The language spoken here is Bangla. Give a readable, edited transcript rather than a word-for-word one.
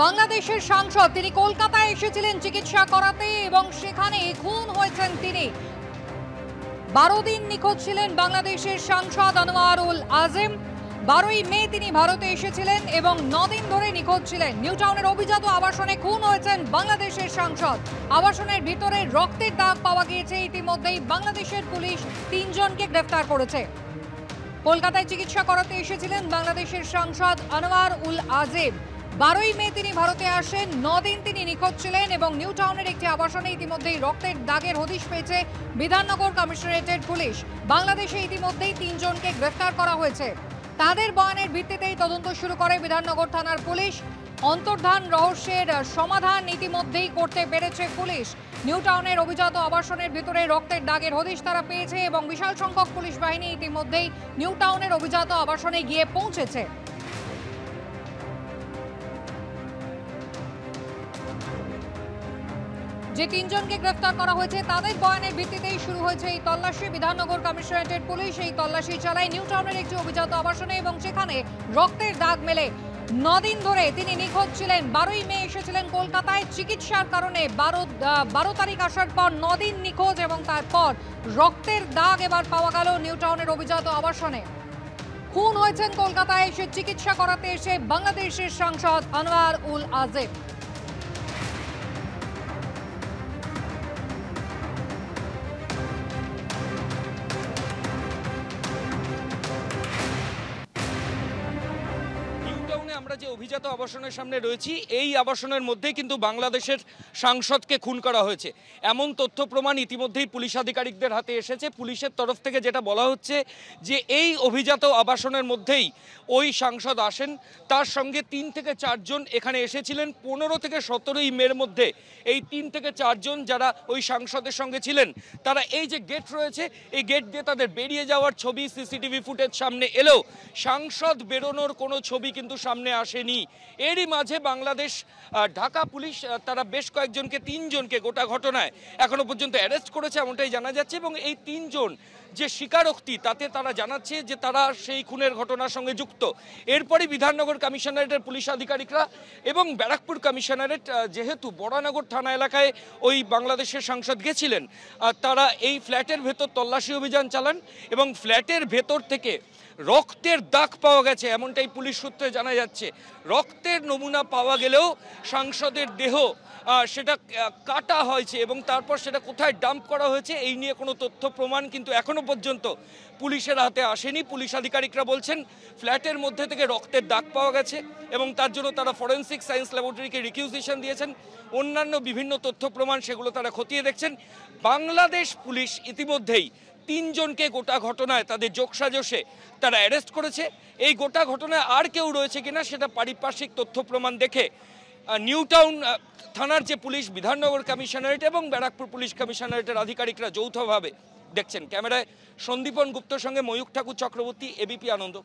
বাংলাদেশের সাংসদ তিনি কলকাতায় এসেছিলেন চিকিৎসা করাতে এবং সেখানে খুন হয়েছেন তিনি। 12 দিন নিখোঁজ ছিলেন বাংলাদেশের সাংসদ আনোয়ারুল আজিম। 12ই মে তিনি ভারতে এসেছিলেন এবং 9 দিন ধরে নিখোঁজ ছিলেন। নিউ টাউনের অভিজাত আবাসনে খুন হয়েছেন বাংলাদেশের সাংসদ। আবাসনের ভিতরে রক্তের দাগ পাওয়া গিয়েছে। ইতিমধ্যেই বাংলাদেশের পুলিশ 3 জনকে গ্রেফতার করেছে। কলকাতায় চিকিৎসা করাতে এসেছিলেন বাংলাদেশের সাংসদ আনোয়ারুল আজিম। 12ই মে তিনি ভারতে আসেন। 9 দিন তিনি নিখোঁজ ছিলেন এবং নিউ টাউনের একটি আবাসনে ইতিমধ্যেই রক্তের দাগের হদিশ পেয়েছে বিধাননগর কমিশনারেটের পুলিশ। বাংলাদেশে ইতিমধ্যেই 3 জনকে গ্রেফতার করা হয়েছে। তাদের বয়ানের ভিত্তিতেই তদন্ত শুরু করে বিধাননগর থানার পুলিশ। অন্তর্ধান রহস্যের সমাধান ইতিমধ্যেই করতে পেরেছে পুলিশ। নিউ টাউনের অভিজাত আবাসনের ভিতরে রক্তের দাগের হদিশ তারা পেয়েছে এবং বিশাল সংখ্যক পুলিশ বাহিনী ইতিমধ্যেই নিউ টাউনের অভিজাত আবাসনে গিয়ে পৌঁছেছে। যে 3 জনকে গ্রেফতার করা হয়েছে তাদের বয়ানের ভিত্তিতেই শুরু হয়েছে এই তল্লাশি। বিধাননগর কমিশনারেটের পুলিশ এই তল্লাশি চালায় নিউ টাউনের একটি অভিজাত আবাসনে এবং সেখানে রক্তের দাগ মেলে। 9 দিন ধরে তিনি নিখোঁজ ছিলেন। 12ই মে এসেছিলেন কলকাতায় চিকিৎসার কারণে। 12 তারিখ আসার পর 9 দিন নিখোঁজ এবং তারপর রক্তের দাগ এবার পাওয়া গেল নিউ টাউনের অভিজাত আবাসনে। খুন হয়েছেন কলকাতায় এসে চিকিৎসা করাতে এসে বাংলাদেশের সাংসদ আনোয়ারুল আজিম। আমরা যে অভিজাত আবাসনের সামনে রয়েছি এই আবাসনের মধ্যেই কিন্তু বাংলাদেশের সাংসদকে খুন করা হয়েছে এমন তথ্য প্রমাণ ইতিমধ্যেই পুলিশ আধিকারিকদের হাতে এসেছে। পুলিশের তরফ থেকে যেটা বলা হচ্ছে যে এই অভিজাত আবাসনের মধ্যেই ওই সাংসদ আসেন, তার সঙ্গে 3 থেকে 4 জন এখানে এসেছিলেন। 15 থেকে 17ই মের মধ্যে এই 3 থেকে 4 জন যারা ওই সাংসদের সঙ্গে ছিলেন তারা এই যে গেট রয়েছে এই গেট দিয়ে তাদের বেরিয়ে যাওয়ার ছবি সিসিটিভি ফুটেজ সামনে এলেও সাংসদ বেরোনোর কোনো ছবি কিন্তু সামনে আসেনি। এরই মাঝে বাংলাদেশ ঢাকা পুলিশ তারা বেশ কয়েকজনকে 3 জনকে গোটা ঘটনায় এখনো পর্যন্ত অ্যারেস্ট করেছে এমনটাই জানা যাচ্ছে এবং এই 3 জন যে স্বীকারোক্তি তাতে তারা জানাচ্ছে যে তারা সেই খুনের ঘটনার সঙ্গে যুক্ত। এরপরই বিধাননগর কমিশনারেটের পুলিশ আধিকারিকরা এবং ব্যারাকপুর কমিশনারেট যেহেতু বড়ানগর থানা এলাকায় ওই বাংলাদেশের সাংসদ গেছিলেন তারা এই ফ্ল্যাটের ভেতর তল্লাশি অভিযান চালান এবং ফ্ল্যাটের ভেতর থেকে রক্তের দাগ পাওয়া গেছে এমনটাই পুলিশ সূত্রে জানা যাচ্ছে। রক্তের নমুনা পাওয়া গেলেও সাংসদের দেহ সেটা কাটা হয়েছে এবং তারপর সেটা কোথায় ডাম্প করা হয়েছে এই নিয়ে কোনো তথ্য প্রমাণ কিন্তু এখনো পর্যন্ত পুলিশের হাতে আসেনি। পুলিশ আধিকারিকরা বলছেন ফ্ল্যাটের মধ্যে থেকে রক্তের দাগ পাওয়া গেছে এবং তার জন্য তারা ফরেন্সিক সায়েন্স ল্যাবরেটরিকে রিকিউজিশন দিয়েছেন। অন্যান্য বিভিন্ন তথ্য প্রমাণ সেগুলো তারা খতিয়ে দেখছেন। বাংলাদেশ পুলিশ ইতিমধ্যেই 3 জনকে গোটা ঘটনায় তাদের যোগসাজশে তারা অ্যারেস্ট করেছে। এই গোটা ঘটনায় আর কেউ রয়েছে কিনা সেটা পারিপার্শ্বিক তথ্য প্রমাণ দেখে নিউ টাউন থানার যে পুলিশ, বিধাননগর কমিশনারেট এবং ব্যারাকপুর পুলিশ কমিশনারেটের আধিকারিকরা যৌথভাবে দেখছেন। ক্যামেরায় সন্দীপন গুপ্তর সঙ্গে ময়ূখ ঠাকুর চক্রবর্তী, এবিপি আনন্দ।